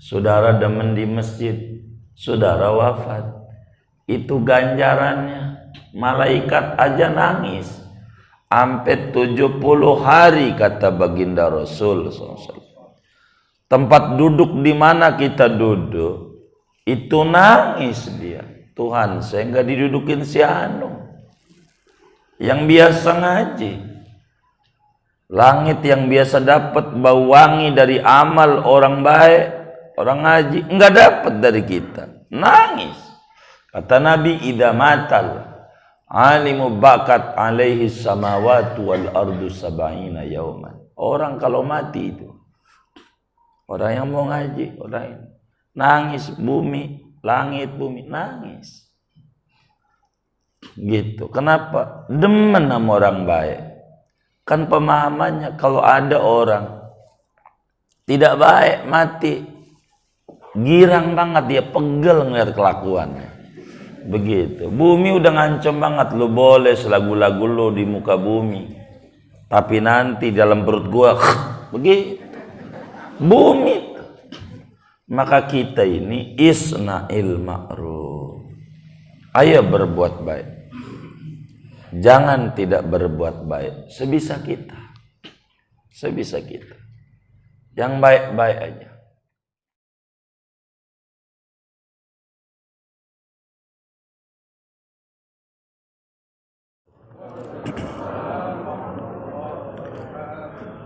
saudara demen di masjid, saudara wafat, itu ganjarannya. Malaikat aja nangis sampai 70 hari kata baginda Rasul SAW. Tempat duduk di mana kita duduk itu nangis dia. Tuhan, saya nggak didudukin si Anu yang biasa ngaji. Langit yang biasa dapat bau wangi dari amal orang baik, orang ngaji, nggak dapat dari kita. Nangis. Kata Nabi, idza matal alimu bakat alaihi samawati wal ardu sab'ina yauman. Orang kalau mati itu, orang yang mau ngaji, orang ini nangis, bumi, langit, bumi nangis. Gitu. Kenapa? Demen sama orang baik. Kan pemahamannya kalau ada orang tidak baik mati, girang banget dia, pegel ngeliat kelakuannya. Begitu. Bumi udah ngancam banget, lo boleh selagu-lagu lo di muka bumi, tapi nanti dalam perut gua begitu. Bumi. Maka kita ini isna'il ma'ruf. Ayo berbuat baik. Jangan tidak berbuat baik. Sebisa kita. Sebisa kita. Yang baik-baik aja.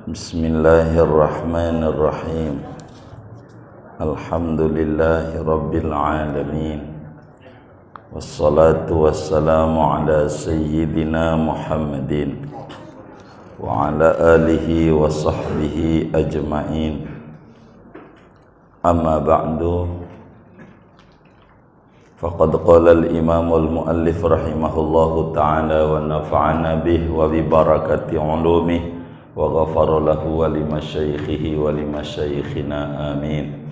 Bismillahirrahmanirrahim. Alhamdulillahi rabbil alamin. Wassalatu wassalamu ala sayyidina Muhammadin wa ala alihi wa sahbihi ajma'in. Amma ba'du. Faqad qala al-imam al-muallif rahimahullahu ta'ala wa nafa'ana bih wa bi barakati ulumih wa ghafara lahu wa limasyaikhihi wa limasyaikhina amin.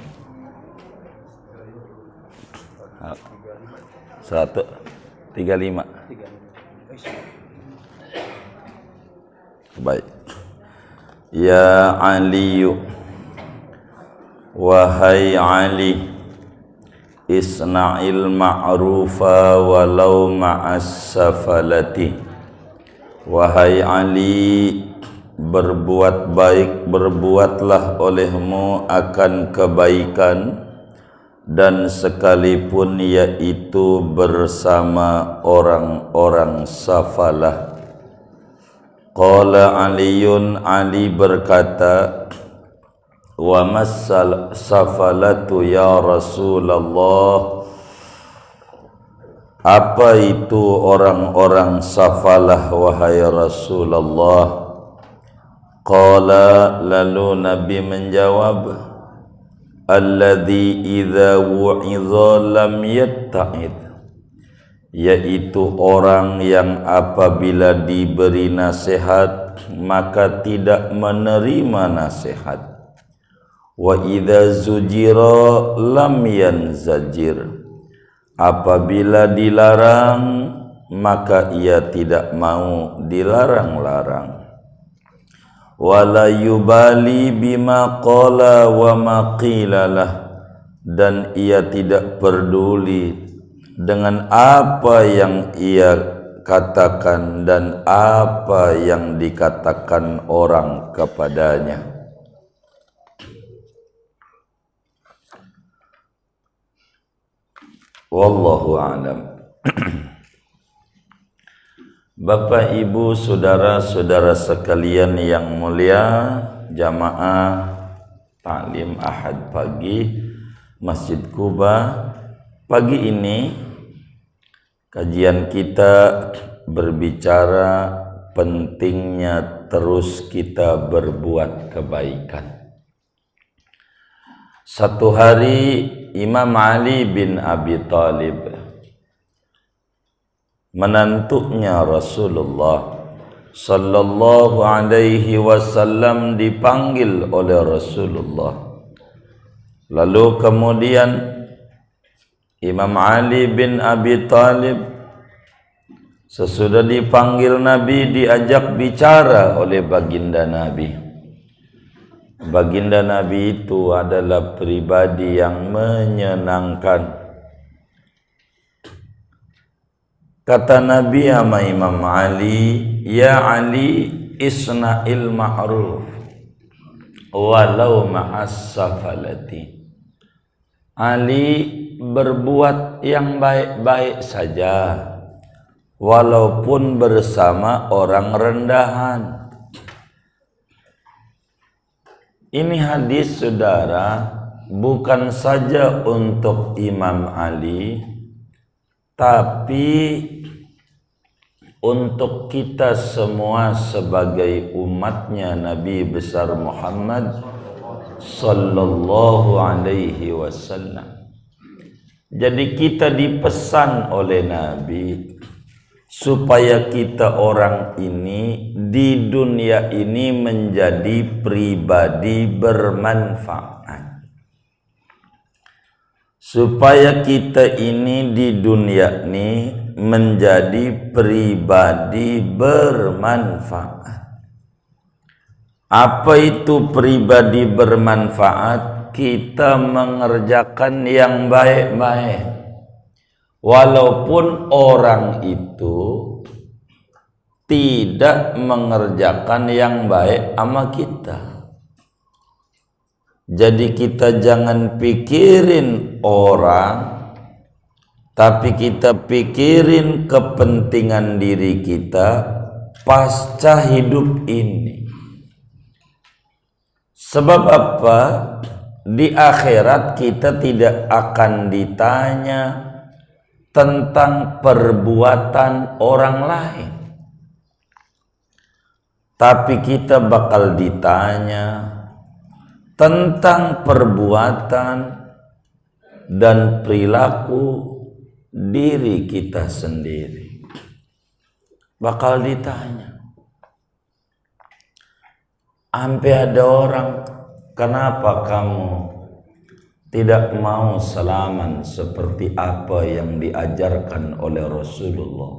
135. Baik. Ya Aliyu, wahai Ali, isna'il ma'rufa walau ma'as safalati. Wahai Ali, berbuat baik, berbuatlah olehmu akan kebaikan, dan sekalipun yaitu bersama orang-orang safalah. Qala Aliyun, Ali berkata, wa massal safalatu ya Rasulullah. Apa itu orang-orang safalah wahai Rasulullah? Qala, lalu Nabi menjawab, alladzi idza wu'idha lam yatta'id, yaitu orang yang apabila diberi nasihat maka tidak menerima nasihat. Wa idza zujira lam yanzajir, apabila dilarang maka ia tidak mau dilarang-larang. Wala yubali bima qala wa ma qilalah, dan ia tidak peduli dengan apa yang ia katakan dan apa yang dikatakan orang kepadanya. Wallahu a'lam. Bapak, Ibu, saudara-saudara sekalian yang mulia, jamaah taklim Ahad pagi Masjid Quba. Pagi ini kajian kita berbicara pentingnya terus kita berbuat kebaikan. Satu hari Imam Ali bin Abi Thalib, menantunya Rasulullah sallallahu alaihi wasallam, dipanggil oleh Rasulullah. Lalu kemudian Imam Ali bin Abi Thalib sesudah dipanggil Nabi diajak bicara oleh baginda Nabi. Baginda Nabi itu adalah pribadi yang menyenangkan. Kata Nabi sama Imam Ali, ya Ali isna'il ma'ruf walau ma'as safalati. Ali, berbuat yang baik-baik saja walaupun bersama orang rendahan. Ini hadis saudara bukan saja untuk Imam Ali, tapi untuk kita semua sebagai umatnya Nabi besar Muhammad sallallahu alaihi wasallam. Jadi kita dipesan oleh Nabi supaya kita orang ini di dunia ini menjadi pribadi bermanfaat. Supaya kita ini di dunia ini menjadi pribadi bermanfaat. Apa itu pribadi bermanfaat? Kita mengerjakan yang baik-baik walaupun orang itu tidak mengerjakan yang baik sama kita. Jadi kita jangan pikirin orang, tapi kita pikirin kepentingan diri kita pasca hidup ini. Sebab apa? Di akhirat kita tidak akan ditanya tentang perbuatan orang lain, tapi kita bakal ditanya tentang perbuatan dan perilaku diri kita sendiri. Bakal ditanya. Sampai ada orang, kenapa kamu tidak mau salaman seperti apa yang diajarkan oleh Rasulullah?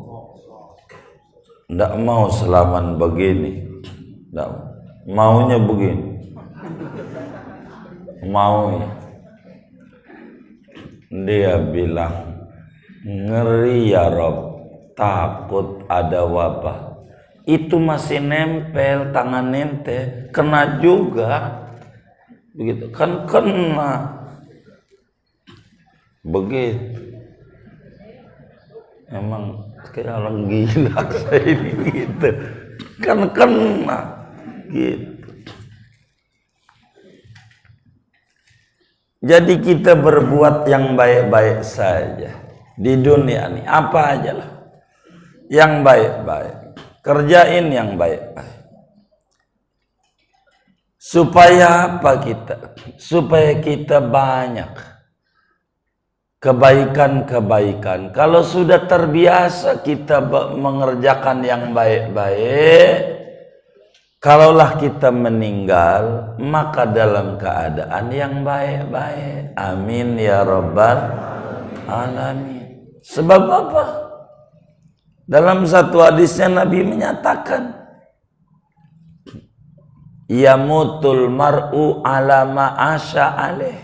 Tidak mau salaman begini, tidak maunya begini, maunya. Dia bilang, ngeri ya Rob, takut ada wabah. Itu masih nempel tangan ente, kena juga. Begitu kan, kena begitu. Emang kayak orang gila saya ini gitu, kan kena gitu. Jadi kita berbuat yang baik-baik saja di dunia ini, apa aja lah yang baik-baik, kerjain yang baik-baik. Supaya apa kita? Supaya kita banyak kebaikan-kebaikan. Kalau sudah terbiasa kita mengerjakan yang baik-baik, kalaulah kita meninggal, maka dalam keadaan yang baik-baik. Amin ya rabbal alamin. Sebab apa? Dalam satu hadisnya Nabi menyatakan, yamutul mar'u ala ma'asya alaih.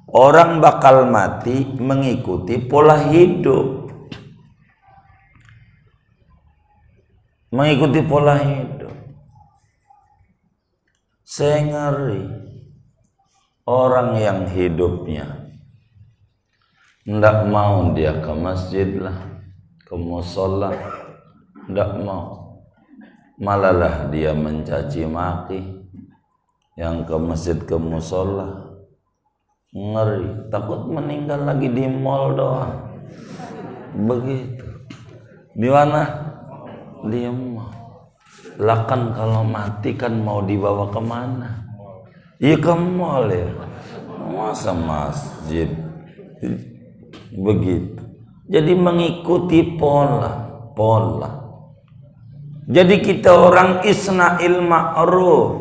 Orang bakal mati mengikuti pola hidup. Mengikuti pola hidup. Saya ngeri orang yang hidupnya tidak mau dia ke masjid lah, ke musola, tidak mau. Malalah dia mencaci maki yang ke masjid, ke musola. Ngeri, takut meninggal lagi di mall doang. Begitu. Di mana? Di mall. Lah kan kalau mati kan mau dibawa kemana? Iya ke mall ya. Masa masjid? Begitu. Jadi mengikuti pola. Jadi kita orang isna'il ma'ruf.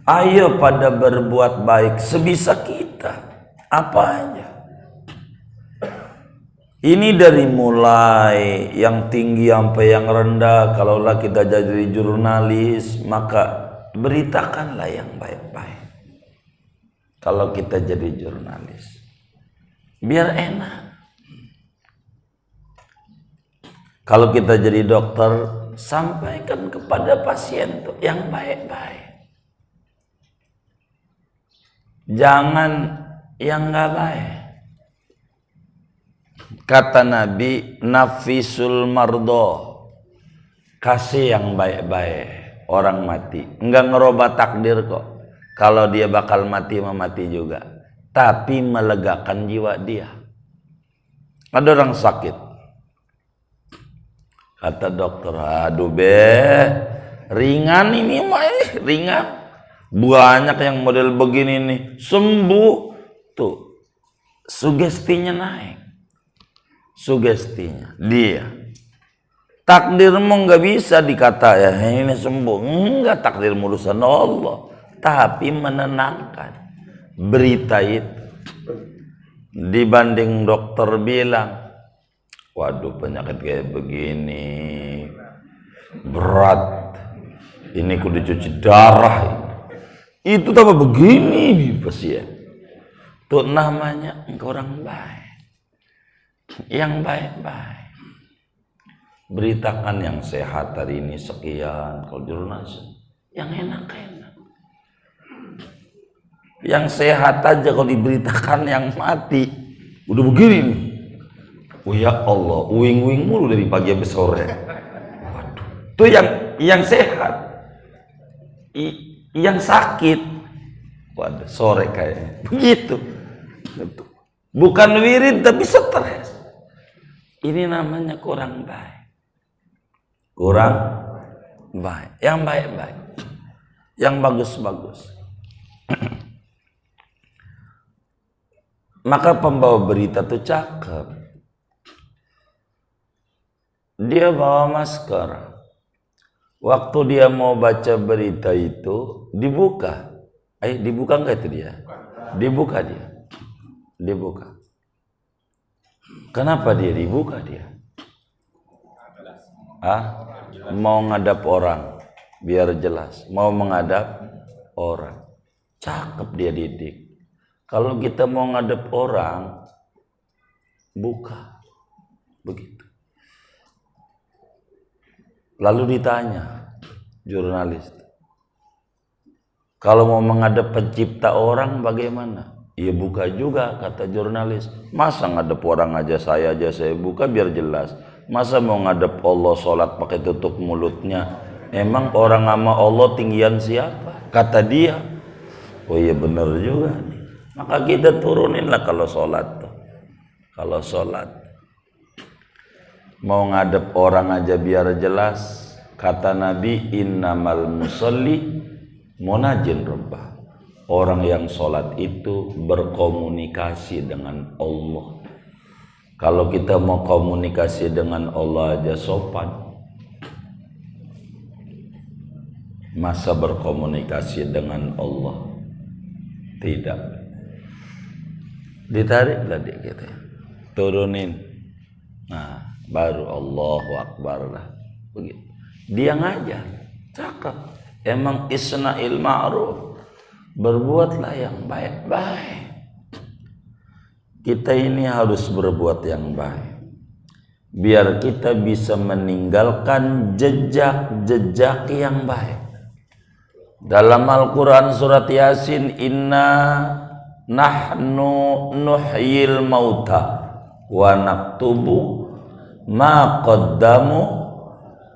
Ayo pada berbuat baik sebisa kita. Apa aja. Ini dari mulai yang tinggi sampai yang rendah. Kalaulah kita jadi jurnalis, maka beritakanlah yang baik-baik. kalau kita jadi jurnalis. Biar enak. Kalau kita jadi dokter, sampaikan kepada pasien tuh yang baik-baik. Jangan yang nggak baik. Kata Nabi, nafisul mardo, kasih yang baik-baik orang mati. Enggak ngerubah takdir kok. Kalau dia bakal mati, mati juga. Tapi melegakan jiwa dia. Ada orang sakit. Kata dokter, aduh ringan ini mah, ringan. Banyak yang model begini nih, sembuh. Tuh, sugestinya naik. Sugestinya, dia. Takdirmu nggak bisa dikata ya ini sembuh. Enggak, takdir urusan Allah. Tapi menenangkan berita itu. Dibanding dokter bilang, waduh penyakit kayak begini berat, ini kudu cuci darah, itu tambah begini nih pasien. Itu namanya orang baik, yang baik-baik. Beritakan yang sehat hari ini sekian. Kalau jurnalis yang enak-enak, yang sehat aja kalau diberitakan yang mati udah begini nih. Oh ya Allah, uing-uing mulu dari pagi sampai sore. Waduh, tuh yang sehat, yang sakit, waduh sore kayaknya. Begitu. Bukan wirid tapi stres. Ini namanya kurang baik. Kurang baik. Yang baik-baik, yang bagus-bagus. Maka pembawa berita tuh cakep. Dia bawa masker. Waktu dia mau baca berita itu dibuka. Dibuka enggak itu dia? Dibuka dia. Dibuka. Kenapa dia dibuka dia? Mau ngadap orang biar jelas. Mau menghadap orang. Cakep dia didik. Kalau kita mau ngadep orang, buka. Begitu. Lalu ditanya jurnalis, kalau mau menghadap pencipta orang bagaimana? Ya buka juga, kata jurnalis. Masa ngadep orang aja saya buka biar jelas. Masa mau ngadep Allah sholat pakai tutup mulutnya? Emang orang sama Allah tinggian siapa? Kata dia. Oh iya bener juga nih. Maka kita turuninlah kalau sholat tuh. Kalau sholat mau ngadep orang aja biar jelas. Kata Nabi, innamal musalli munajin rabbah. Orang yang sholat itu berkomunikasi dengan Allah. Kalau kita mau komunikasi dengan Allah aja sopan, masa berkomunikasi dengan Allah tidak. Ditariklah dia gitu, turunin. Nah, baru Allahu Akbar lah. Begitu. Dia ngajar, cakep. Emang isna'il ma'ruf, berbuatlah yang baik-baik. Kita ini harus berbuat yang baik, biar kita bisa meninggalkan jejak-jejak yang baik. Dalam Al-Quran surat Yasin, inna nahnu nuhyil mauta wa naktubu ma qaddamu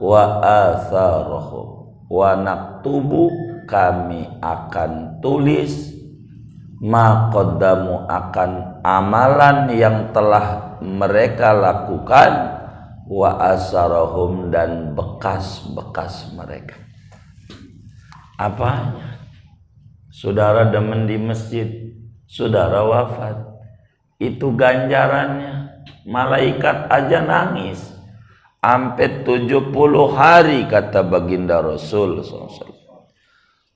wa atharahum wa naktubu, kami akan tulis ma qaddamu, akan amalan yang telah mereka lakukan, wa asarahum, dan bekas-bekas mereka. Apanya? Saudara demen di masjid, saudara wafat, itu ganjarannya. Malaikat aja nangis sampai 70 hari, kata baginda Rasul SAW.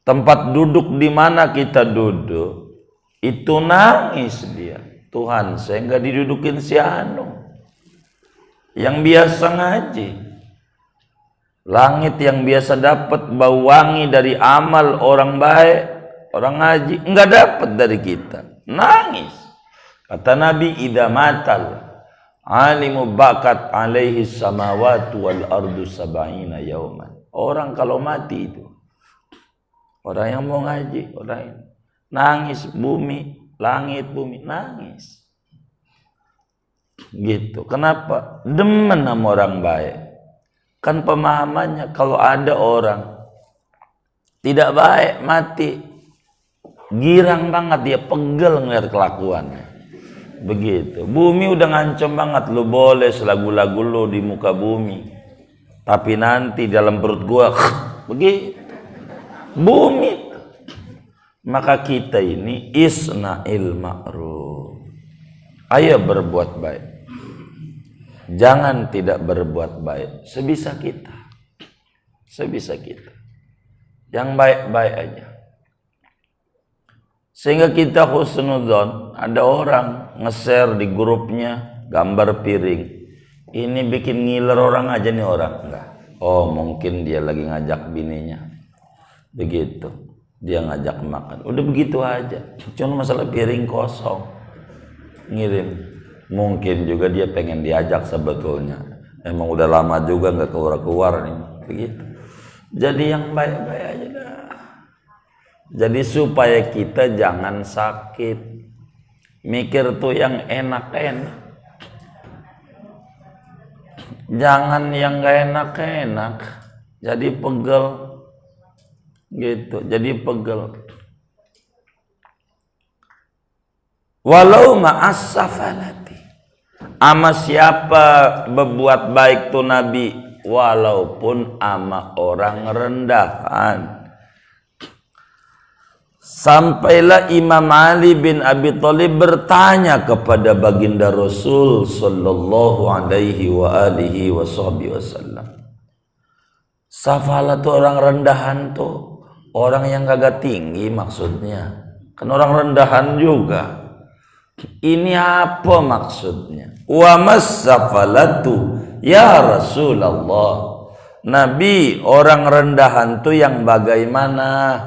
Tempat duduk di mana kita duduk itu nangis dia. Tuhan, saya nggak didudukin si Anu yang biasa ngaji. Langit yang biasa dapat bau wangi dari amal orang baik orang ngaji enggak dapat dari kita, nangis. Kata Nabi, idza matal alimu bakat alaihi samawati wal ardu sab'ina yauman. Orang kalau mati itu, orang yang mau ngaji, orang ini nangis, bumi, langit, bumi nangis. Gitu. Kenapa? Demen sama orang baik. Kan pemahamannya kalau ada orang tidak baik mati, girang banget dia, pegel ngeliat kelakuannya. Begitu. Bumi udah ngancem banget, lu boleh selagu-lagu lu di muka bumi, tapi nanti dalam perut gua begitu. Bumi. Maka kita ini isna'il ma'ruf. Ayo berbuat baik. Jangan tidak berbuat baik. Sebisa kita. Sebisa kita. Yang baik-baik aja. Sehingga kita husnudzon. Ada orang nge-share di grupnya gambar piring. Ini bikin ngiler orang aja nih orang. Enggak. Oh mungkin dia lagi ngajak bininya. Begitu. Dia ngajak makan. Udah begitu aja. Cuma masalah piring kosong. Ngirim. Mungkin juga dia pengen diajak sebetulnya. Emang udah lama juga nggak keluar-keluar nih. Begitu. Jadi yang baik-baik aja dah. Jadi supaya kita jangan sakit. Mikir tuh yang enak-enak. Jangan yang gak enak-enak. Jadi pegel. Gitu. Jadi pegel. Walau ma'as safalati. Ama siapa berbuat baik tuh Nabi, walaupun ama orang rendahan. Sampailah Imam Ali bin Abi Thalib bertanya kepada baginda Rasul sallallahu alaihi wa alihi wasallam. Safalah tuh orang rendahan tuh, orang yang kagak tinggi maksudnya. Kan orang rendahan juga. Ini apa maksudnya? Wa mas-safalatu ya Rasulullah. Nabi, orang rendahan tuh yang bagaimana?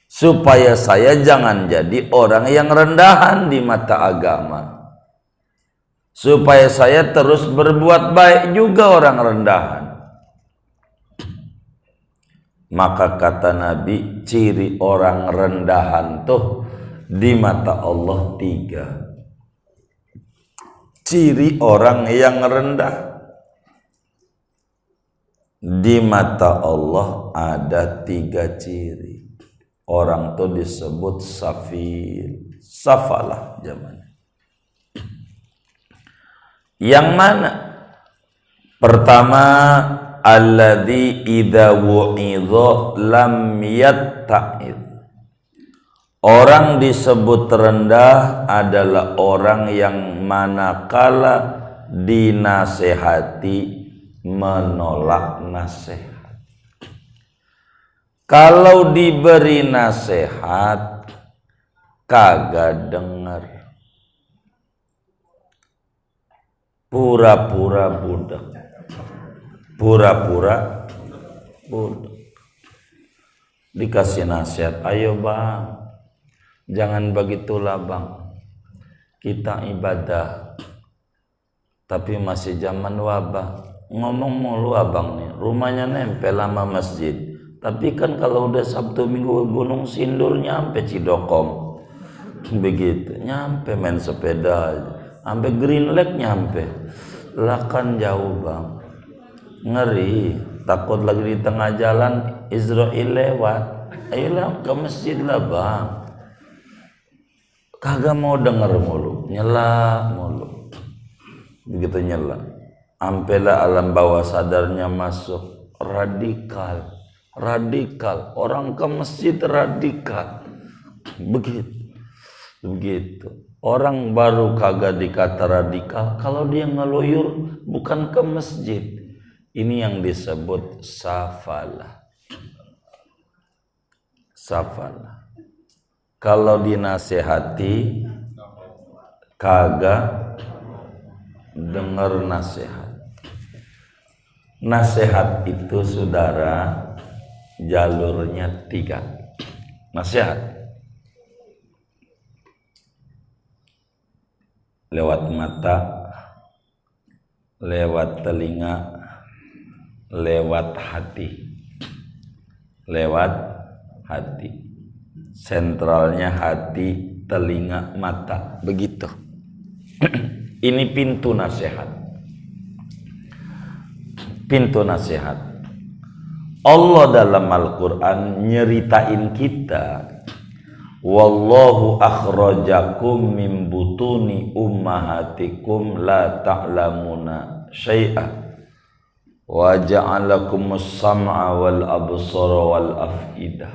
Supaya saya jangan jadi orang yang rendahan di mata agama. Supaya saya terus berbuat baik juga orang rendahan. Maka kata Nabi, ciri orang rendahan tuh di mata Allah 3. Ciri orang yang rendah di mata Allah ada 3 ciri. Orang tuh disebut safil, safalah zamannya. Yang mana? Pertama, alladzi idza wu'idha lam yatta'id. Orang disebut rendah adalah orang yang manakala dinasehati menolak nasihat. Kalau diberi nasihat kagak dengar. Pura-pura budak. Pura-pura budak. Dikasih nasihat, ayo bang, jangan begitulah bang, kita ibadah, tapi masih zaman wabah. Ngomong mulu abang nih, rumahnya nempel sama masjid, tapi kan kalau udah Sabtu Minggu Gunung Sindur nyampe Cidokom, begitu, nyampe main sepeda, sampai Green Lake nyampe, lah kan jauh bang, ngeri, takut lagi di tengah jalan Israel lewat, ayolah ke masjid lah bang. Kagak mau denger mulu, nyela mulu. Begitu nyela, ampela alam bawah sadarnya masuk. Radikal, radikal. Orang ke masjid radikal. Begitu. Orang baru kagak dikata radikal kalau dia ngeluyur bukan ke masjid. Ini yang disebut safalah. Safalah. Kalau dinasehati kagak dengar nasihat. Nasihat itu saudara jalurnya 3. nasihat lewat mata, lewat telinga, lewat hati. Lewat hati. Sentralnya hati, telinga, mata. Begitu. Ini pintu nasihat. Pintu nasihat. Allah dalam Al-Quran nyeritain kita, wallahu akhrajakum min butuni ummahatikum la ta'lamuna syai'a wa ja'alakumus sam'a wal absara wal af'idah.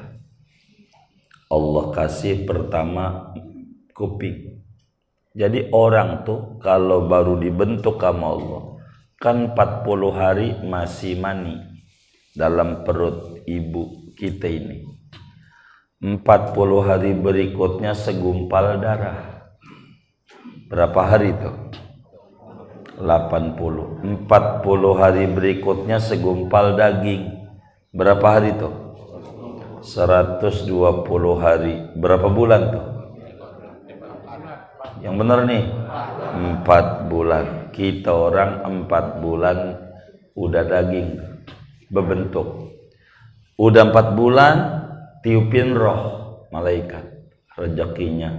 Allah kasih pertama kuping. Jadi orang tuh kalau baru dibentuk sama Allah kan 40 hari masih mani dalam perut ibu kita ini. 40 hari berikutnya segumpal darah. Berapa hari itu? 80. 40 hari berikutnya segumpal daging. Berapa hari itu? 120 hari. Berapa bulan tuh? Yang benar nih? 4 bulan. Kita orang 4 bulan udah daging berbentuk. Udah 4 bulan tiupin roh malaikat, rezekinya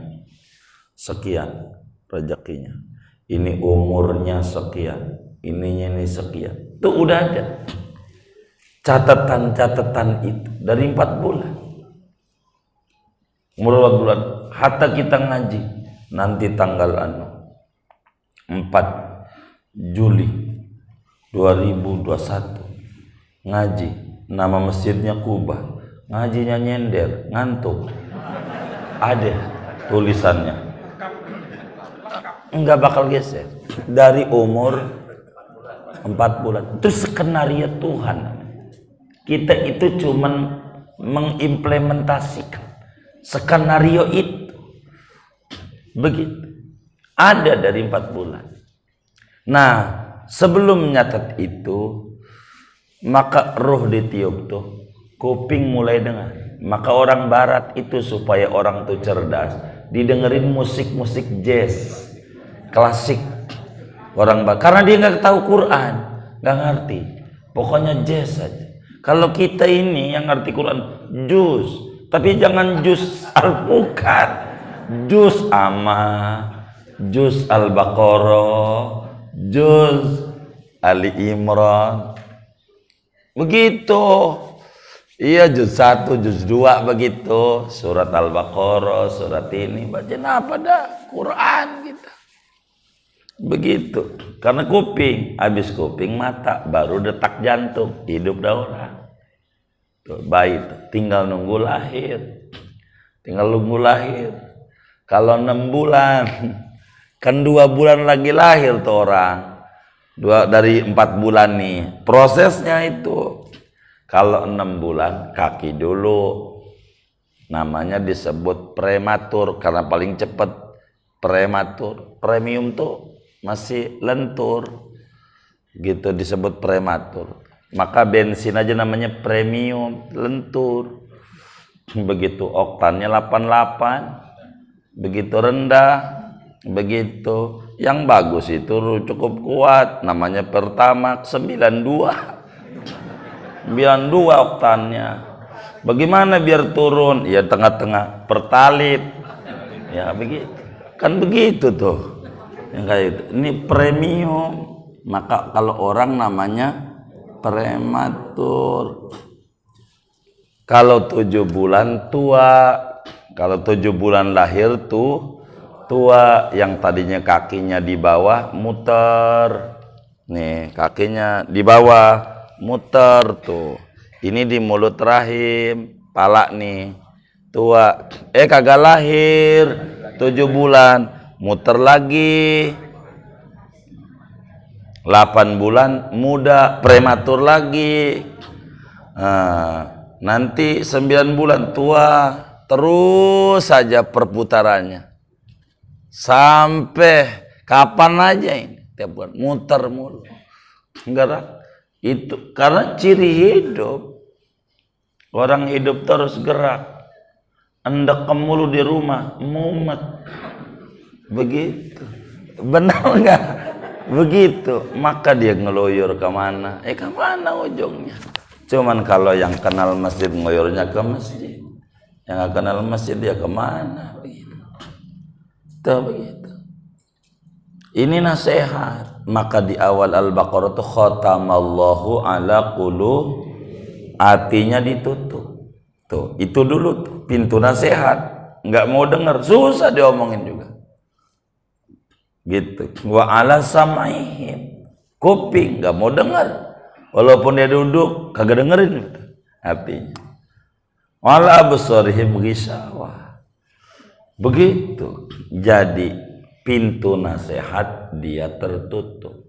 sekian, rezekinya ini umurnya sekian, ininya ini sekian. Itu udah ada catatan-catatan itu dari 4 bulan. Umur 4 bulan hatta kita ngaji nanti tanggal 4 Juli 2021 ngaji, nama masjidnya Kubah. Ngajinya nyender, ngantuk. Ada tulisannya. Enggak bakal geser. Dari umur 4 bulan. Itu skenario Tuhan. Kita itu cuman mengimplementasikan skenario itu. Begitu. Ada dari 4 bulan. Nah, sebelum nyatet itu, maka roh ditiup tuh. Kuping mulai dengar. Maka orang barat itu supaya orang tuh cerdas, didengerin musik-musik jazz, klasik. Orang barat karena dia nggak tahu Quran, nggak ngerti. Pokoknya jazz saja. Kalau kita ini yang ngerti Quran, juz, tapi jangan juz al-bukan, juz Amma, juz al-Baqarah, juz Ali Imran. Begitu. Iya, juz 1, juz 2 begitu. Surat Al-Baqarah, surat ini. Bacain apa dah? Quran kita. Begitu. Karena kuping. Habis kuping, mata. Baru detak jantung. Hidup dah orang. Tuh, bayi tuh. Tinggal nunggu lahir. Tinggal nunggu lahir. Kalau 6 bulan. Kan 2 bulan lagi lahir tuh orang. Dari 4 bulan nih. Prosesnya itu. Kalau 6 bulan kaki dulu, namanya disebut prematur karena paling cepat. Prematur, premium tuh masih lentur, gitu disebut prematur. Maka bensin aja namanya premium, lentur. Begitu oktannya 88, begitu rendah, begitu. Yang bagus itu cukup kuat, namanya Pertamax 92. 92 oktannya. Bagaimana biar turun? Ya tengah-tengah Pertalite. Ya begitu. Kan begitu tuh. Yang kayak itu. Ini premium. Maka kalau orang namanya prematur. Kalau 7 bulan tua. Kalau 7 bulan lahir tuh tua. Yang tadinya kakinya di bawah muter. Nih kakinya di bawah muter tuh. Ini di mulut rahim, pala nih. Tua. Kagak lahir 7 bulan, muter lagi. 8 bulan muda, prematur lagi. Nanti 9 bulan tua. Terus saja perputarannya. Sampai kapan aja ini? Tiap bulan muter mulu. Enggak. Itu karena ciri hidup. Orang hidup terus gerak. Endek mulu di rumah, mumet. Begitu. Benar nggak? Begitu. Maka dia ngeloyor kemana? Kemana ujungnya? Cuman kalau yang kenal masjid ngoyornya ke masjid. Yang nggak kenal masjid dia kemana? Begitu. Begitu. Ini nasihat. Maka di awal Al-Baqarah itu khatamallahu ala qulub, hatinya ditutup. Tuh, itu dulu tuh, pintu nasihat. Nggak mau dengar, susah diomongin juga. Gitu. Wa ala sam'ihim, kuping nggak mau dengar. Walaupun dia duduk kagak dengerin gitu. Hatinya. Wala absarihim ghishawah. Begitu. Jadi pintu nasihat dia tertutup.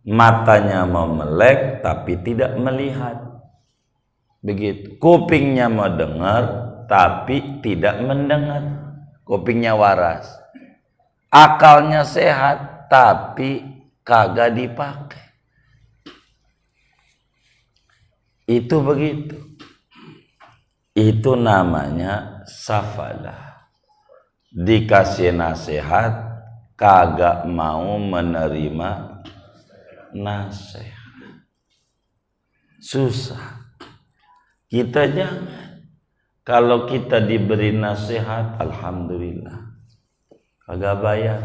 Matanya mau melek tapi tidak melihat. Begitu. Kupingnya mau dengar tapi tidak mendengar. Kupingnya waras. Akalnya sehat tapi kagak dipakai. Itu begitu. Itu namanya safalah. Dikasih nasihat kagak mau menerima nasihat. Susah. Kita jangan. Kalau kita diberi nasihat, alhamdulillah. Kagak bayar.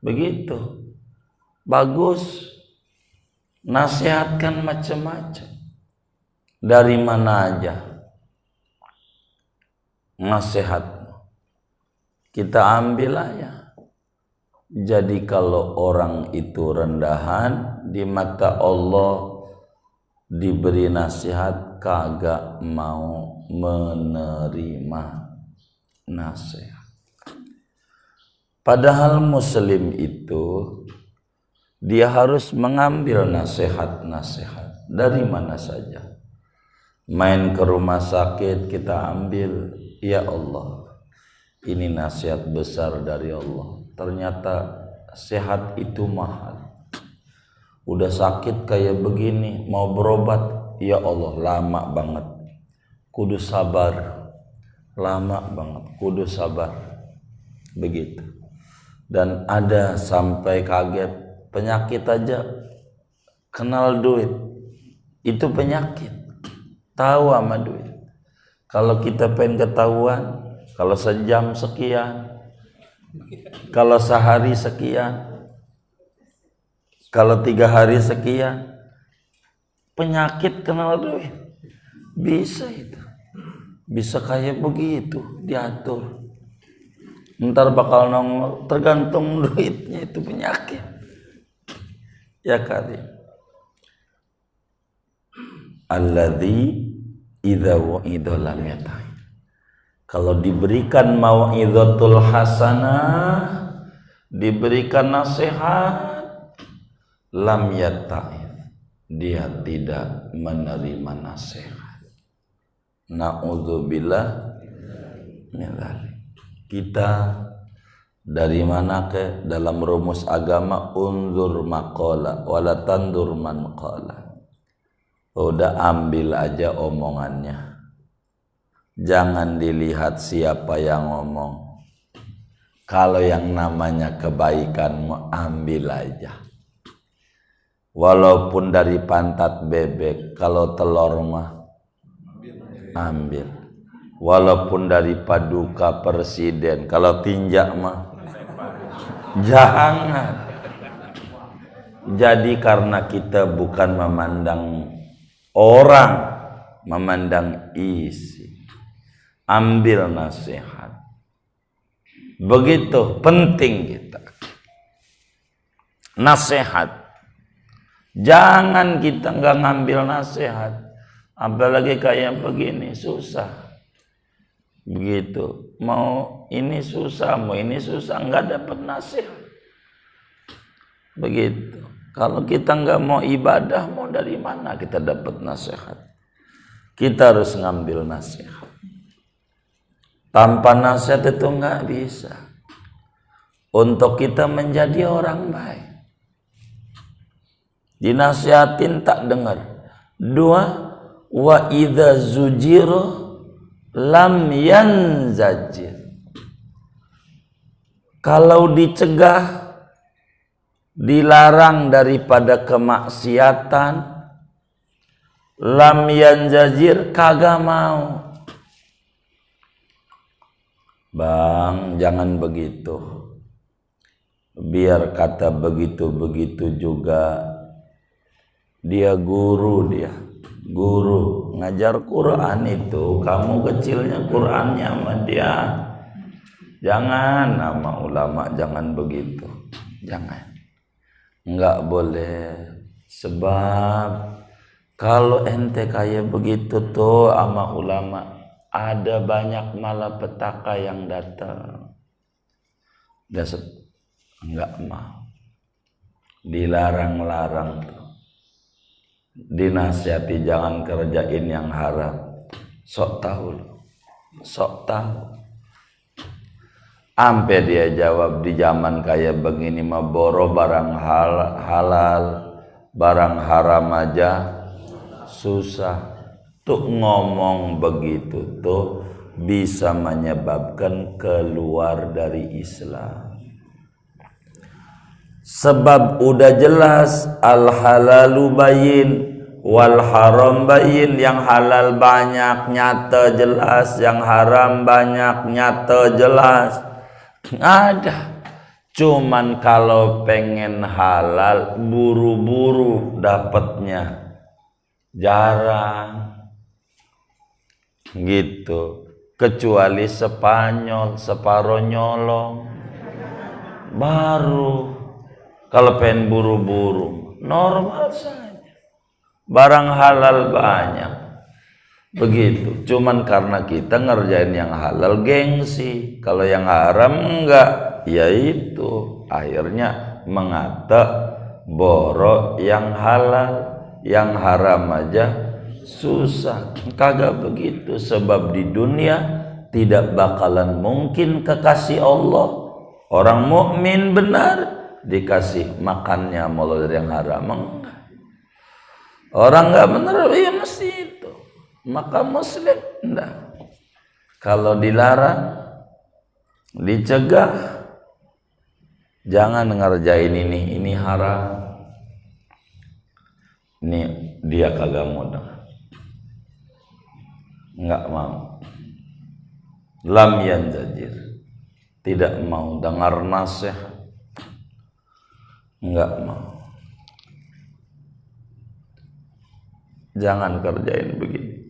Begitu. Bagus. Nasihatkan macam-macam. Dari mana aja nasihat kita ambil aja. Jadi kalau orang itu rendahan di mata Allah, diberi nasihat kagak mau menerima nasihat. Padahal muslim itu dia harus mengambil nasihat-nasihat dari mana saja. Main ke rumah sakit kita ambil, ya Allah, ini nasihat besar dari Allah. Ternyata sehat itu mahal. Udah sakit kayak begini, mau berobat, ya Allah lama banget. Kudu sabar, lama banget, kudu sabar. Begitu. Dan ada sampai kaget, penyakit aja kenal duit. Itu penyakit. Tahu sama duit. Kalau kita pengen ketahuan, kalau sejam sekian, kalau sehari sekian, kalau 3 hari sekian, penyakit kenal duit. Bisa itu. Bisa kayak begitu diatur. Ntar bakal nongol, tergantung duitnya, itu penyakit. Ya kali. Alladzi idza wa'idha lam yata'i. Kalau diberikan mau'izatul hasanah, diberikan nasihat, lam yata'i, dia tidak menerima nasihat. Na'udzubillah min dzalik. Kita dari mana ke dalam rumus agama, unzur maqala wala tandur man qala. Udah ambil aja omongannya. Jangan dilihat siapa yang ngomong. Kalau yang namanya kebaikan mau ambil aja. Walaupun dari pantat bebek, kalau telur mah ambil. Walaupun dari paduka presiden, kalau tinjak mah jangan. Jadi karena kita bukan memandang orang, memandang isi. Ambil nasihat. Begitu penting kita. Nasihat. Jangan kita nggak ngambil nasihat. Apalagi kayak begini, susah. Begitu. Mau ini susah, mau ini susah, nggak dapat nasihat. Begitu. Kalau kita nggak mau ibadah, mau dari mana kita dapat nasihat? Kita harus ngambil nasihat. Tanpa nasihat itu nggak bisa. Untuk kita menjadi orang baik, dinasihatin tak dengar. 2, wa idza zujiro lam yanzajir. Kalau dicegah, dilarang daripada kemaksiatan, lam yanzajir, kagak mau. Bang, jangan begitu. Biar kata begitu-begitu juga. Dia guru, ngajar Quran itu. Kamu kecilnya Qurannya sama dia. Jangan, nama ulama jangan begitu. Jangan. Enggak boleh. Sebab kalau ente kayak begitu tuh sama ulama, ada banyak malapetaka yang datang. Enggak mau. Dilarang-larang tuh. Dinasihati jangan kerjain yang haram. Sok tahu. Ampe dia jawab, di zaman kayak begini mah boro barang halal, barang haram aja susah. Tuh ngomong begitu tuh bisa menyebabkan keluar dari Islam. Sebab udah jelas al halalu bayin wal haram bayin. Yang halal banyak nyata jelas, yang haram banyak nyata jelas. Ada. Cuman kalau pengen halal buru-buru dapatnya, jarang gitu. Kecuali Spanyol separuh nyolong baru. Kalau pengen buru-buru normal saja, barang halal banyak begitu. Cuman karena kita ngerjain yang halal gengsi, kalau yang haram enggak, yaitu akhirnya mengata boro yang halal, yang haram aja susah. Kagak begitu. Sebab di dunia tidak bakalan mungkin kekasih Allah. Orang mukmin benar dikasih makannya mulai dari yang haram, enggak. Orang enggak benar ya mesti itu. Maka muslim enggak. Kalau dilarang, dicegah, jangan ngerjain ini haram. Ini dia kagak mau dengar. Enggak mau. Lam yanzajir. Tidak mau dengar nasihat. Enggak mau. Jangan kerjain begini.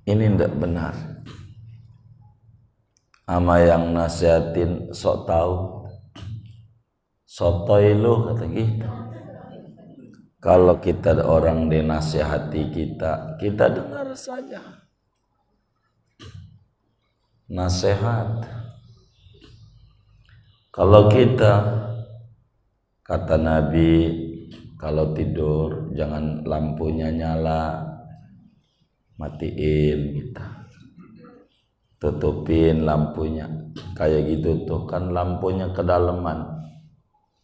Ini enggak benar. Ama yang nasihatin sok tahu. Sotoy lu kata gitu. Kalau kita orang dinasihati kita dengar saja. Nasihat. Kalau kita, kata Nabi, kalau tidur jangan lampunya nyala, matiin kita, tutupin lampunya. Kayak gitu tuh kan lampunya kedalaman,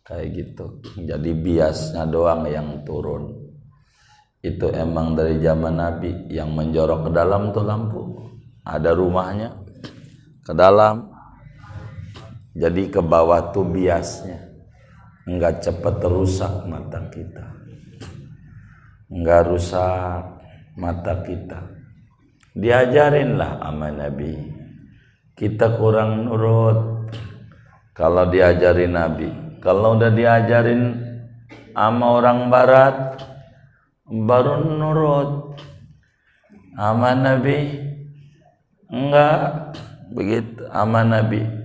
kayak gitu. Jadi biasnya doang yang turun. Itu emang dari zaman Nabi. Yang menjorok ke dalam tuh lampu, ada rumahnya ke dalam, jadi ke bawah tuh biasnya. Enggak cepat rusak mata kita, enggak rusak mata kita. Diajarinlah sama Nabi. Kita kurang nurut kalau diajarin Nabi. Kalau udah diajarin sama orang barat baru nurut. Sama Nabi enggak begitu. Sama Nabi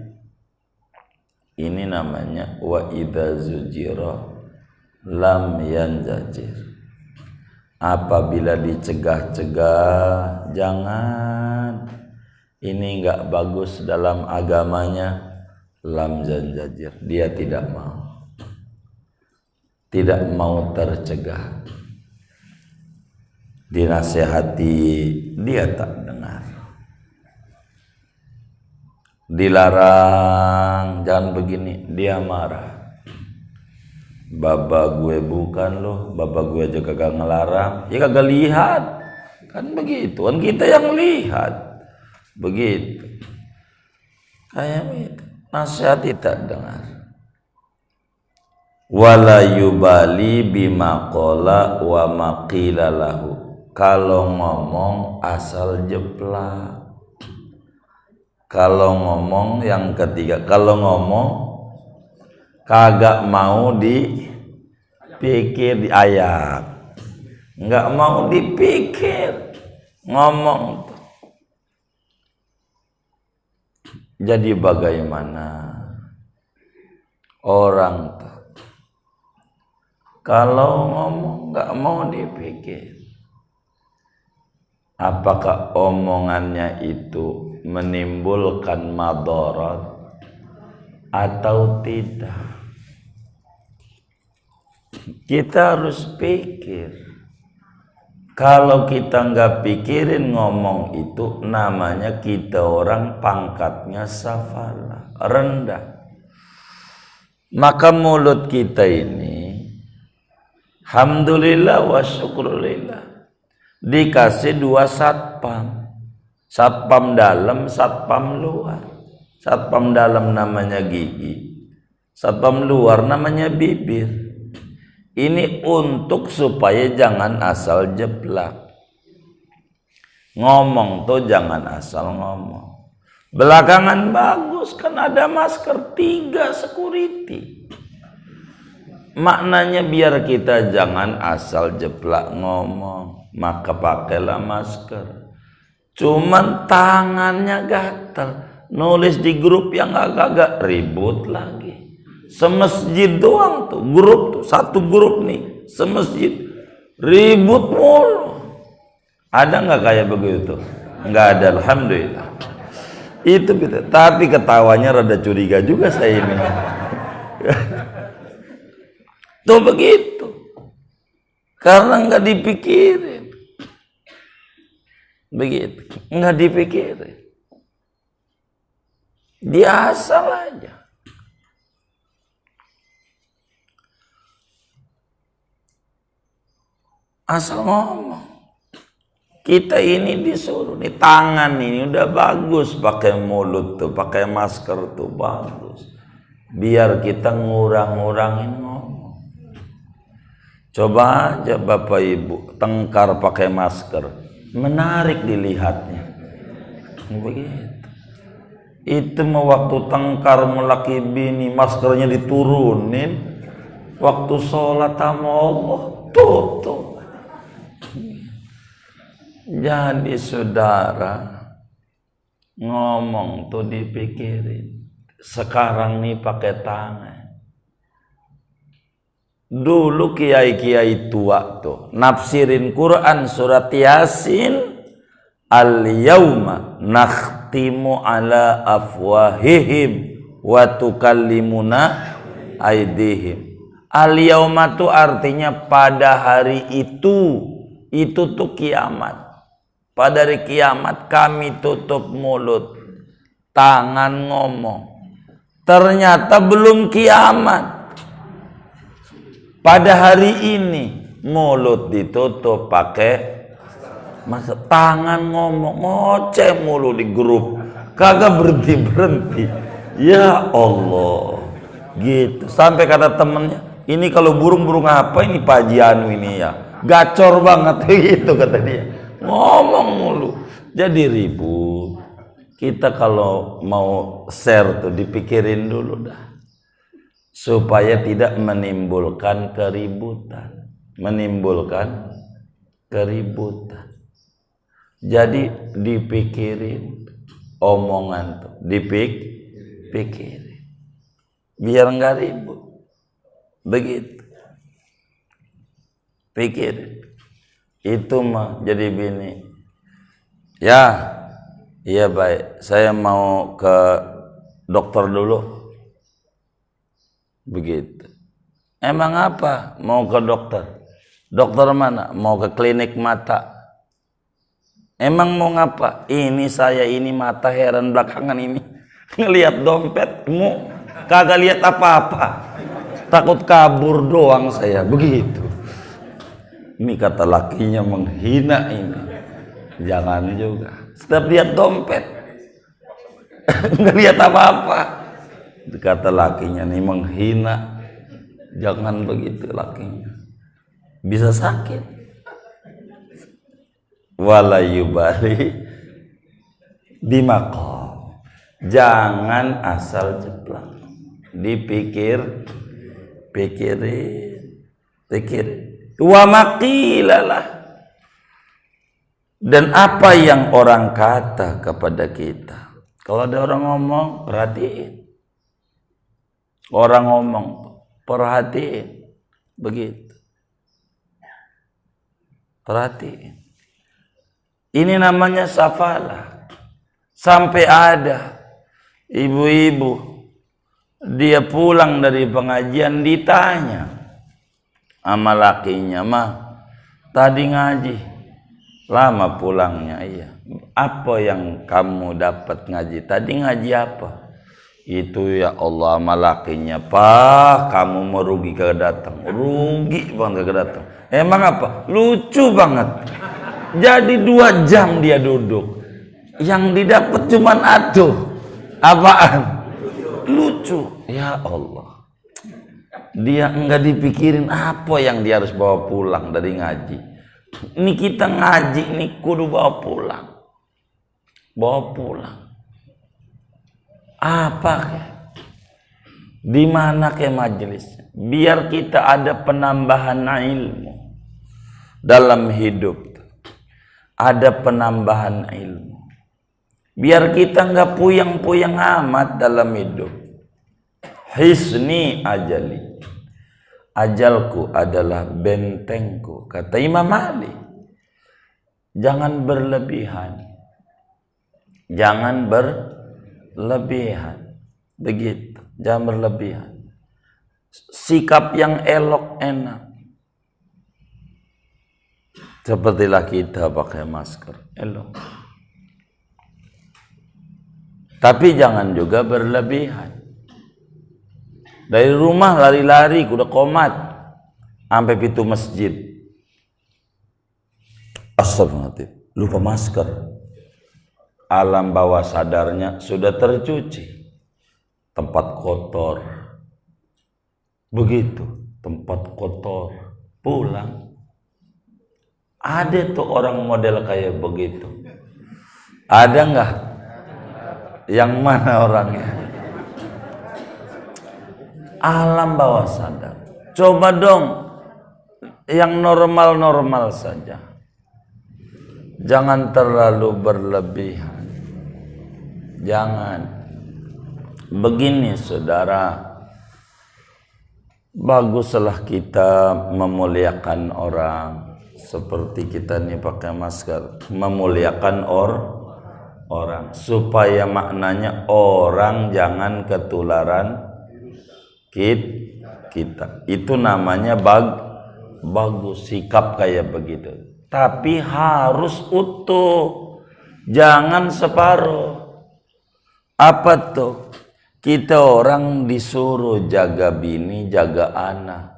ini namanya wa idza zujira lam yanzajir. Apabila dicegah-cegah, jangan, ini enggak bagus dalam agamanya, lam yanzajir. Dia tidak mau tercegah. Dinasihati dia tak dengar. Dilarang jangan begini, dia marah. Baba gue bukan loh, baba gue aja kagak ngelarang. Ya kagak lihat. Kan begitu, kan kita yang lihat. Begitu. Kayak itu. Nasihat tidak dengar. Wala yubali bima qala wa maqila lahu. Kalau ngomong asal jeplak. Kalau ngomong yang ketiga, kalau ngomong kagak mau dipikir di ayat. Enggak mau dipikir. Ngomong. Jadi bagaimana orang tuh kalau ngomong nggak mau dipikir, apakah omongannya itu menimbulkan madarat atau tidak? Kita harus pikir. Kalau kita nggak pikirin ngomong itu, namanya kita orang pangkatnya safala, rendah. Maka mulut kita ini, alhamdulillah wa syukrulillah, dikasih 2 satpam. Satpam dalam, satpam luar. Satpam dalam namanya gigi, satpam luar namanya bibir. Ini untuk supaya jangan asal jeplak. Ngomong tuh jangan asal ngomong. Belakangan bagus kan ada masker 3 security. Maknanya biar kita jangan asal jeplak ngomong, maka pakailah masker. Cuman tangannya gatal, nulis di grup yang agak-agak ribut lagi. Semasjid doang tuh, grup tuh, satu grup nih, semasjid ribut mulu. Ada nggak kayak begitu? Nggak ada, alhamdulillah. Itu gitu. Tapi ketawanya rada curiga juga saya ini. Tuh begitu. Karena nggak dipikirin. Begitu, nggak dipikirin. Dia asal aja. Asal ngomong. Kita ini disuruh nih, tangan ini udah bagus pakai mulut tuh, pakai masker tuh bagus. Biar kita ngurang-ngurangin ngomong. Coba aja Bapak Ibu tengkar pakai masker, menarik dilihatnya. Begitu. Itu mau waktu tengkar melaki bini, maskernya diturunin. Waktu sholat sama Allah tutup. Jadi saudara, ngomong tuh dipikirin. Sekarang nih pakai tangan. Dulu kiai-kiai tua tuh nafsirin Quran surat Yasin, al-yauma nakhtimu ala afwahihim wa tukallimuna aydihim. Al-yauma tuh artinya pada hari itu tuh kiamat. Pada hari kiamat kami tutup mulut, tangan ngomong. Ternyata belum kiamat. Pada hari ini mulut ditutup pakai masker, tangan ngomong, ngoceh mulu di grup, kagak berhenti. Ya Allah, gitu. Sampai kata temennya, ini kalau burung-burung apa ini Pak Jianu ini ya, gacor banget gitu kata dia. Ngomong mulu, jadi ribut. Kita kalau mau share tuh dipikirin dulu dah, supaya tidak menimbulkan keributan. Jadi dipikirin omongan tuh, dipikirin biar nggak ribut. Begitu, pikirin. Itu mah jadi bini. Ya, iya baik. Saya mau ke dokter dulu. Begitu. Emang apa? Mau ke dokter? Dokter mana? Mau ke klinik mata. Emang mau ngapa? Ini saya ini mata heran belakangan ini. Ngelihat dompetmu, kagak lihat apa-apa. Takut kabur doang saya. Begitu. Ini kata lakinya menghina ini. Jangan juga. Setiap lihat dompet, nggak lihat apa-apa. Kata lakinya nih menghina, jangan begitu lakinya, bisa sakit. Wala yubali bimaqam, jangan asal jeplak, pikirin. Wa maqilalah, dan apa yang orang kata kepada kita. Kalau ada orang ngomong, perhatiin. Orang ngomong, perhatiin. Begitu. Perhatiin. Ini namanya safalah. Sampai ada ibu-ibu, dia pulang dari pengajian ditanya sama lakinya, "Mah, tadi ngaji lama pulangnya?" "Iya." "Apa yang kamu dapat ngaji? Tadi ngaji apa?" "Itu ya Allah," sama lakinya, "Pak, kamu merugi kagak datang." "Rugi bang kagak datang." "Emang apa?" "Lucu banget. Jadi 2 jam dia duduk, yang didapat cuman atuh." "Apaan?" "Lucu." Ya Allah, dia enggak dipikirin apa yang dia harus bawa pulang dari ngaji. Ini kita ngaji nih kudu bawa pulang. Apa kek? Di mana ke majelis? Biar kita ada penambahan ilmu dalam hidup. Ada penambahan ilmu. Biar kita enggak puyeng-puyeng amat dalam hidup. Hisni ajali, ajalku adalah bentengku, kata Imam Ali. Jangan berlebihan, begitu, jangan berlebihan. Sikap yang elok enak, sepertilah kita pakai masker, elok. Tapi jangan juga berlebihan. Dari rumah lari-lari kuda komat sampai pintu masjid. Astagfirullahaladzim, lupa masker. Alam bawah sadarnya sudah tercuci. Tempat kotor. Begitu, tempat kotor. Pulang. Ada tuh orang model kayak begitu. Ada enggak? Yang mana orangnya? Alam bawah sadar. Coba dong yang normal-normal saja. Jangan terlalu berlebihan. Jangan. Begini saudara, baguslah kita memuliakan orang. Seperti kita nih pakai masker, memuliakan orang. Supaya maknanya orang jangan ketularan kita. Itu namanya bagus sikap kayak begitu. Tapi harus utuh, jangan separuh. Apa tuh? Kita orang disuruh jaga bini, jaga anak.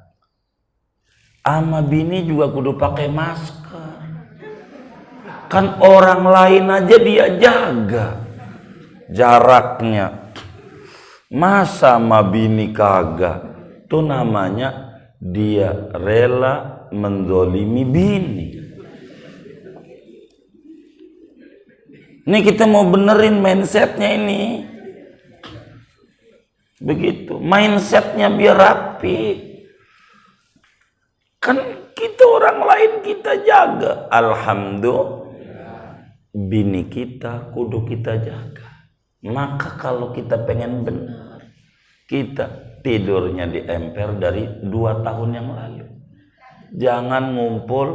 Ama bini juga kudu pakai masker. Kan orang lain aja dia jaga jaraknya. Masa sama bini kagak? Itu namanya dia rela menzolimi bini. Ini kita mau benerin mindsetnya ini. Begitu, mindsetnya biar rapi. Kan kita orang lain kita jaga. Alhamdulillah, bini kita kudu kita jaga. Maka kalau kita pengen benar, kita tidurnya di emper dari 2 tahun yang lalu. Jangan ngumpul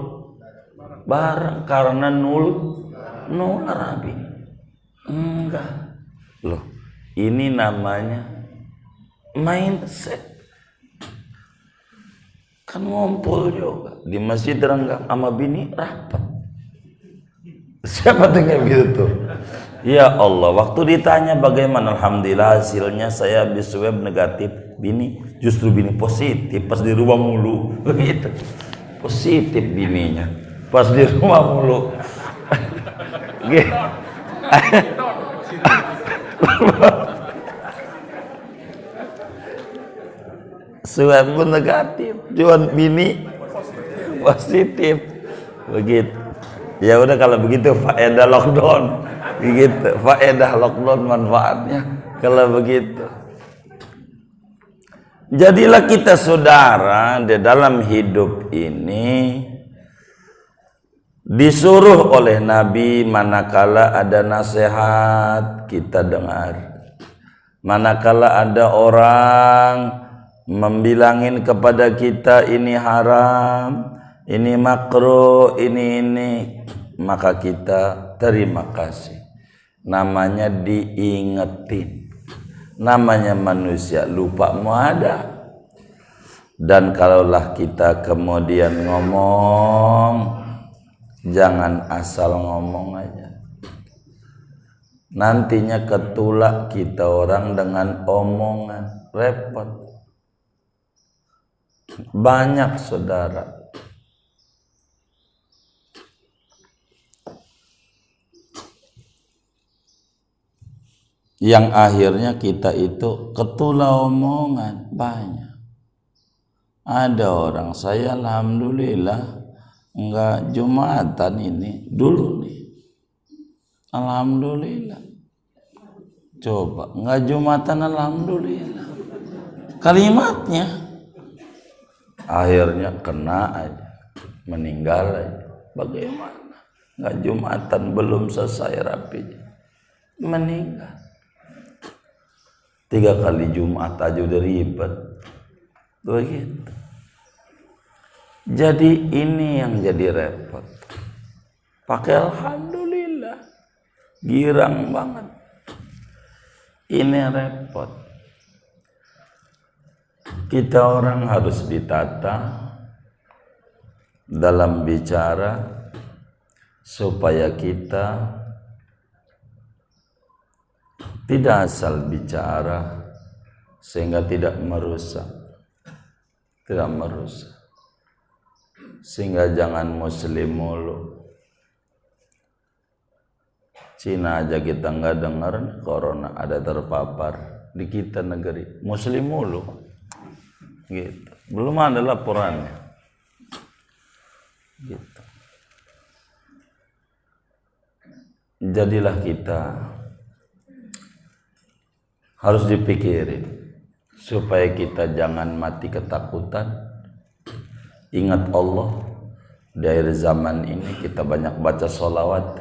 bareng karena nular bini. Enggak. Loh, ini namanya mindset. Kan ngumpul juga di masjid Renggang sama bini rapat. Siapa dengar gitu tuh? Ya Allah, waktu ditanya bagaimana, alhamdulillah hasilnya saya habis swab negatif. Bini justru bini positif pas di rumah mulu. Begitu. Positif bininya pas di rumah mulu. Suami pun negatif, cuman bini positif. Begitu. Ya udah kalau begitu faedah lockdown. Begitu. Faedah lockdown manfaatnya kalau begitu. Jadilah kita saudara di dalam hidup ini disuruh oleh Nabi manakala ada nasihat kita dengar. Manakala ada orang membilangin kepada kita ini haram, ini makruh, ini, maka kita terima kasih. Namanya diingetin. Namanya manusia lupa mau ada. Dan kalaulah kita kemudian ngomong, jangan asal ngomong aja. Nantinya ketulak kita orang dengan omongan, repot. Banyak saudara yang akhirnya kita itu ketulak omongan. Banyak. Ada orang, saya alhamdulillah enggak Jumatan ini dulu nih, alhamdulillah. Coba enggak Jumatan alhamdulillah, kalimatnya akhirnya kena aja, meninggal aja. Bagaimana? Enggak Jumatan belum selesai rapinya, meninggal. 3 kali Jumat aja udah ribet. Begitu. Jadi ini yang jadi repot. Pakai alhamdulillah. Girang banget. Ini repot. Kita orang harus ditata dalam bicara supaya kita tidak asal bicara sehingga tidak merusak, sehingga jangan muslim mulu. Cina aja kita nggak dengar corona ada terpapar di kita negeri, muslim mulu gitu, belum ada laporannya gitu. Jadilah kita harus dipikirin supaya kita jangan mati ketakutan. Ingat Allah. Di akhir zaman ini kita banyak baca sholawat,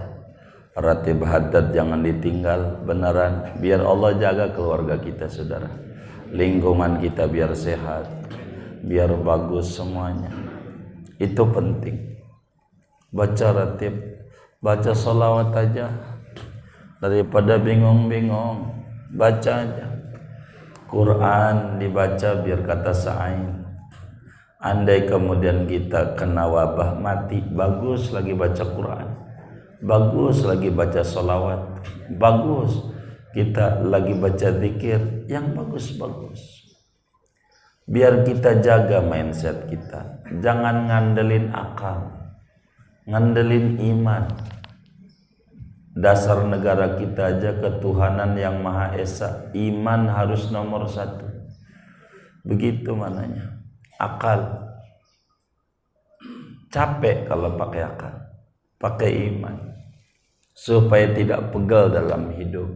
ratib haddad jangan ditinggal beneran, biar Allah jaga keluarga kita saudara, lingkungan kita biar sehat, biar bagus semuanya. Itu penting. Baca ratib, baca sholawat aja, daripada bingung-bingung. Baca aja. Quran dibaca biar kata sa'in. Andai kemudian kita kena wabah mati, bagus lagi baca Quran, bagus lagi baca sholawat, bagus kita lagi baca zikir yang bagus-bagus. Biar kita jaga mindset kita. Jangan ngandelin akal, ngandelin iman. Dasar negara kita aja ketuhanan yang Maha Esa, iman harus nomor 1. Begitu mananya. Akal capek kalau pakai akal, pakai iman supaya tidak pegal dalam hidup.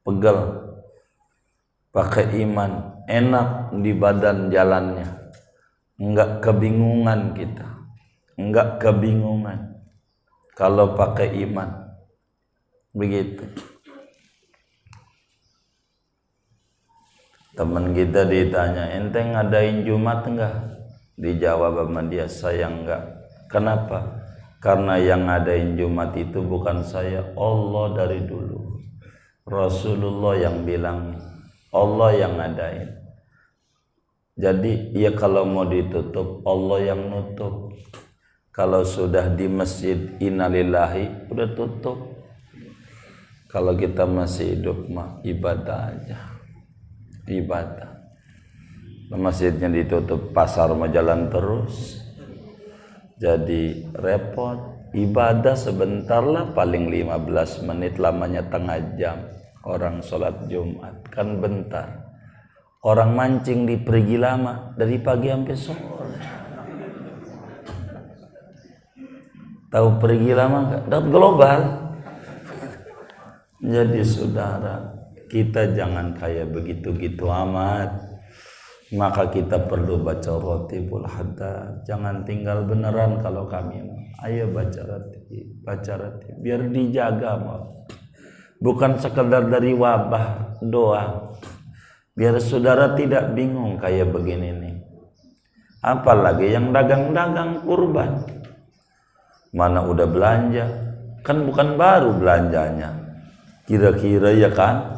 Pegal pakai iman, enak di badan jalannya, enggak kebingungan kita, enggak kebingungan. Kalau pakai iman, begitu. Teman kita ditanya, ente ngadain Jumat enggak? Dijawab sama dia, saya enggak. Kenapa? Karena yang ngadain Jumat itu bukan saya, Allah dari dulu. Rasulullah yang bilang, Allah yang ngadain. Jadi ya kalau mau ditutup, Allah yang nutup. Kalau sudah di masjid innalillahi udah tutup. Kalau kita masih hidup mah ibadah aja, ibadah. Masjidnya ditutup, pasar mau jalan terus, jadi repot. Ibadah sebentar lah, paling 15 menit, lamanya setengah jam. orang sholat Jumat kan bentar. Orang mancing di perigi lama dari pagi sampai sore. Tahu perigi lama nggak? Dapat global. Jadi saudara, kita jangan kayak begitu-gitu amat. Maka kita perlu baca Ratibul Haddad. Jangan tinggal beneran kalau kami. Ayo baca Ratib, biar dijaga mal. Bukan sekedar dari wabah doang. Biar saudara tidak bingung kayak begini nih. Apalagi yang dagang-dagang kurban. Mana udah belanja. Kan bukan baru belanjanya. Kira-kira ya kan?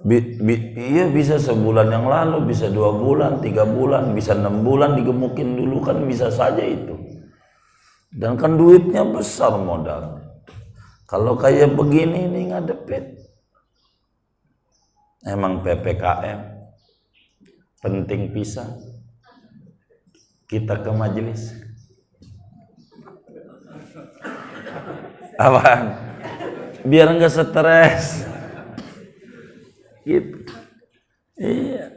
Iya bisa sebulan yang lalu, bisa 2 bulan, 3 bulan, bisa 6 bulan digemukin dulu kan bisa saja itu. Dan kan duitnya besar modal. Kalau kayak begini nih ngadepin. Emang PPKM penting pisah. Kita ke majelis. Apaan? Biar enggak stres. Gitu. Iya.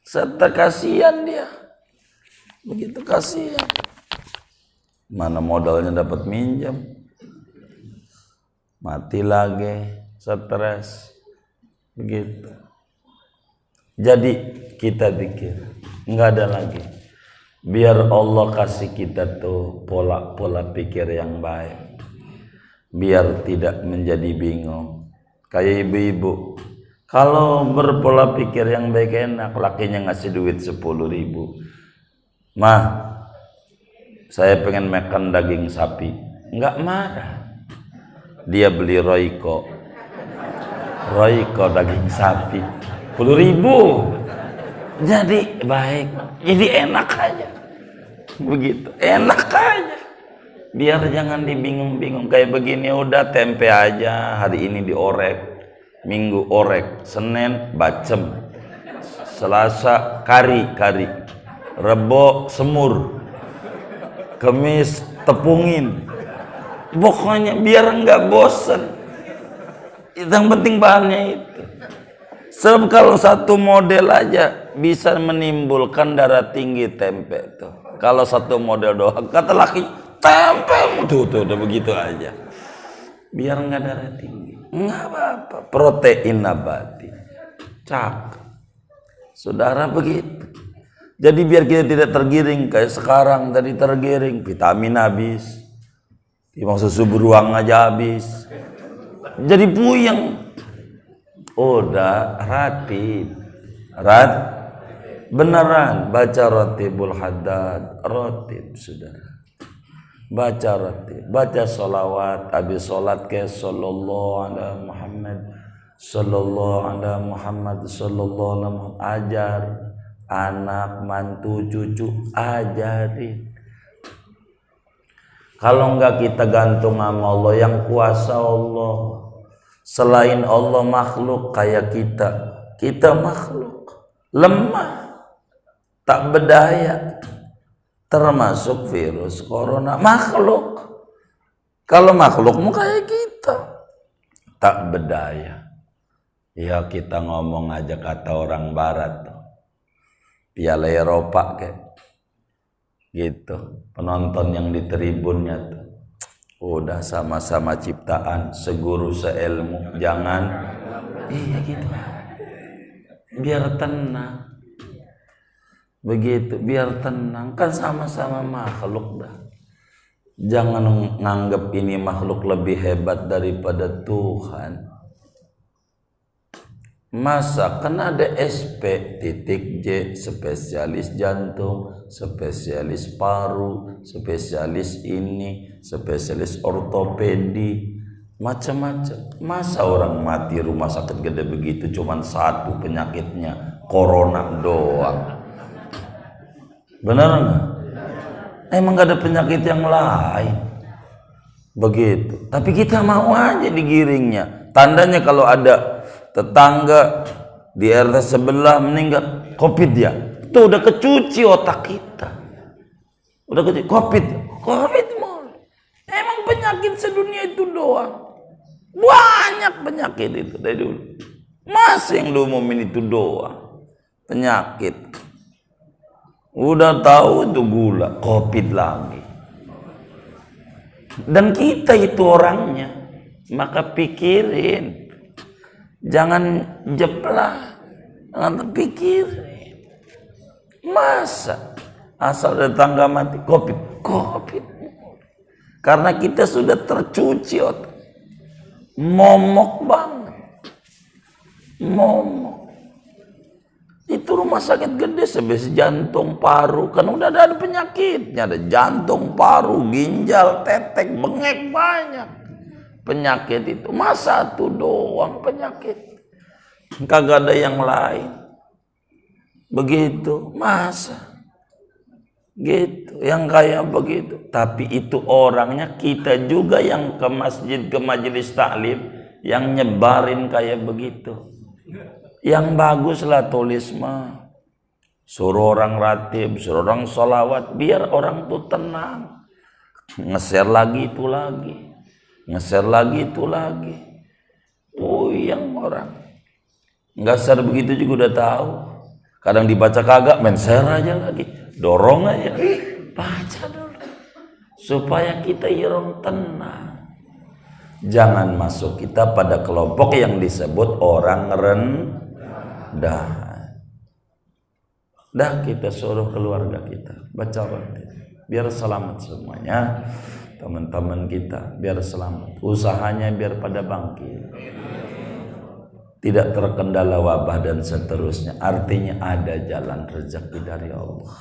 Serta kasihan dia. Begitu kasihan. Mana modalnya dapat minjam. Mati lagi, stres. Begitu. Jadi kita pikir enggak ada lagi. Biar Allah kasih kita tuh pola pikir yang baik. Biar tidak menjadi bingung. Kayak ibu-ibu. Kalau berpola pikir yang baik enak, lakinya ngasih duit 10.000. Mah, saya pengen makan daging sapi. Enggak marah. Dia beli Royco daging sapi 10.000. Jadi baik, jadi enak aja. Begitu, enak aja. Biar jangan dibingung-bingung kayak begini. Udah tempe aja, hari ini diorek, Minggu orek, Senin bacem, Selasa kari, Rebo semur, Kemis tepungin. Pokoknya biar enggak bosen. Yang penting bahannya itu. Sebab kalau satu model aja bisa menimbulkan darah tinggi tempe tuh. Kalau satu model doang, kata laki, tempe tuh udah begitu aja. Biar enggak darah tinggi. Enggak apa-apa, protein nabati. Cak. Saudara begitu. Jadi biar kita tidak tergiring kayak sekarang tadi tergiring, vitamin habis. Maksud susu beruang aja habis. Jadi puyeng. Udah ratib. Beneran baca Ratibul Haddad, ratib saudara. Baca ratib, baca solawat, habis solat ke sallallahu ala Muhammad, sallallahu ala Muhammad, sallallahu ala Muhammad. Ajar anak, mantu, cucu, ajarin. Kalau enggak kita gantung sama Allah, yang kuasa Allah. Selain Allah makhluk kayak kita makhluk lemah, tak berdaya. Termasuk virus corona makhluk. Kalau makhlukmu kayak kita tak berdaya. Ya kita ngomong aja kata orang barat tuh. Piala Eropa kayak gitu. Penonton yang di tribunnya tuh udah sama-sama ciptaan, seguru seilmu, jangan iya gitu. Biar tenang. Begitu, biar tenang. Kan sama-sama makhluk dah. Jangan nganggap ini makhluk lebih hebat daripada Tuhan. Masa kan ada SP.J, spesialis jantung, spesialis paru, spesialis ini, spesialis ortopedi, macam-macam. Masa orang mati rumah sakit gede begitu cuman satu penyakitnya, corona doang. Benar nggak? Emang gak ada penyakit yang lain. Begitu. Tapi kita mau aja digiringnya. Tandanya kalau ada tetangga di RT sebelah meninggal COVID ya, itu udah kecuci otak kita. Udah kecuci COVID mulu. Emang penyakit sedunia itu doang. Banyak penyakit itu dari dulu. Masih yang lu ngomongin itu doang. Penyakit. Udah tahu itu gula, COVID lagi. Dan kita itu orangnya. Maka pikirin. Jangan jeplah. Jangan pikirin. Masa asal tetangga mati COVID. Karena kita sudah tercuci otak. Momok banget. Momok. Itu rumah sakit gede sebesar jantung, paru. Kan udah ada penyakitnya. Ada jantung, paru, ginjal, tetek, bengek, banyak. Penyakit itu. Masa satu doang penyakit. Kagak ada yang lain. Begitu. Masa. Gitu. Yang kayak begitu. Tapi itu orangnya kita juga yang ke masjid, ke majelis taklim. Yang nyebarin kayak begitu. Yang bagus lah tulis mah. Suruh orang ratib, suruh orang sholawat. Biar orang tuh tenang. Nge-share lagi itu lagi. Nge-share lagi itu lagi. Yang orang. Nggak share begitu juga udah tahu. Kadang dibaca kagak, main share aja lagi. Dorong aja. Baca dulu. Supaya kita irong tenang. Jangan masuk kita pada kelompok yang disebut orang rendah. Dah kita suruh keluarga kita baca biar selamat semuanya, teman-teman kita biar selamat, usahanya biar pada bangkit, tidak terkendala wabah dan seterusnya. Artinya ada jalan rezeki dari Allah.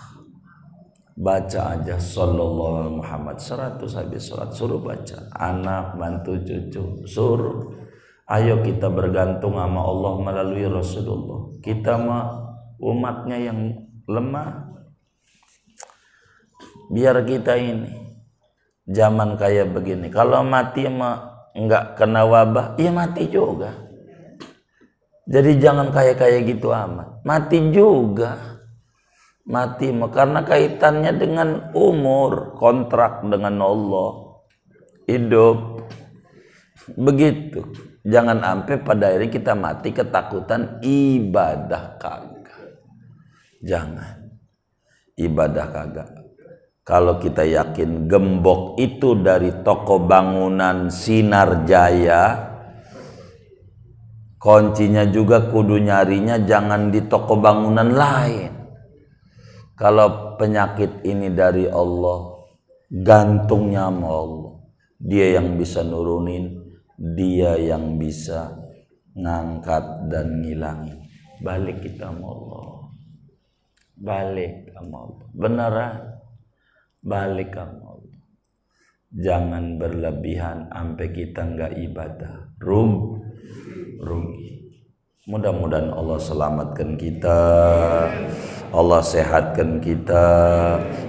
Baca aja sallallahu Muhammad 100 habis sholat, suruh baca, anak, mantu, cucu, suruh. Ayo kita bergantung sama Allah melalui Rasulullah. Kita mah umatnya yang lemah. Biar kita ini zaman kayak begini, kalau mati mah enggak kena wabah, ya mati juga. Jadi jangan kayak gitu amat, mati juga. Mati karena kaitannya dengan umur, kontrak dengan Allah, hidup begitu. Jangan sampai pada akhirnya kita mati ketakutan ibadah kagak. Jangan ibadah kagak. Kalau kita yakin gembok itu dari toko bangunan Sinar Jaya, kuncinya juga kudu nyarinya jangan di toko bangunan lain. Kalau penyakit ini dari Allah, gantungnya sama Allah. Dia yang bisa nurunin, dia yang bisa ngangkat dan ngilangin. Balik kita sama Allah. Balik sama Allah. Beneran. Balik sama Allah. Jangan berlebihan sampai kita enggak ibadah. Rugi. Mudah-mudahan Allah selamatkan kita. Allah sehatkan kita,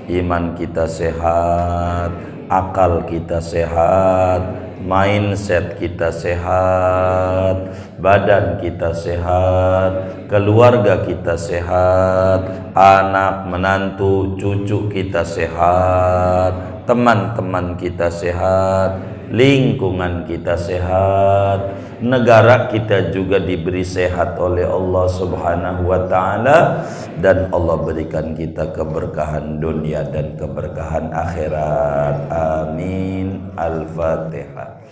iman kita sehat, akal kita sehat, mindset kita sehat, badan kita sehat, keluarga kita sehat, anak, menantu, cucu kita sehat, teman-teman kita sehat, lingkungan kita sehat, negara kita juga diberi sehat oleh Allah Subhanahu wa taala, dan Allah berikan kita keberkahan dunia dan keberkahan akhirat. Amin. Al-Fatihah.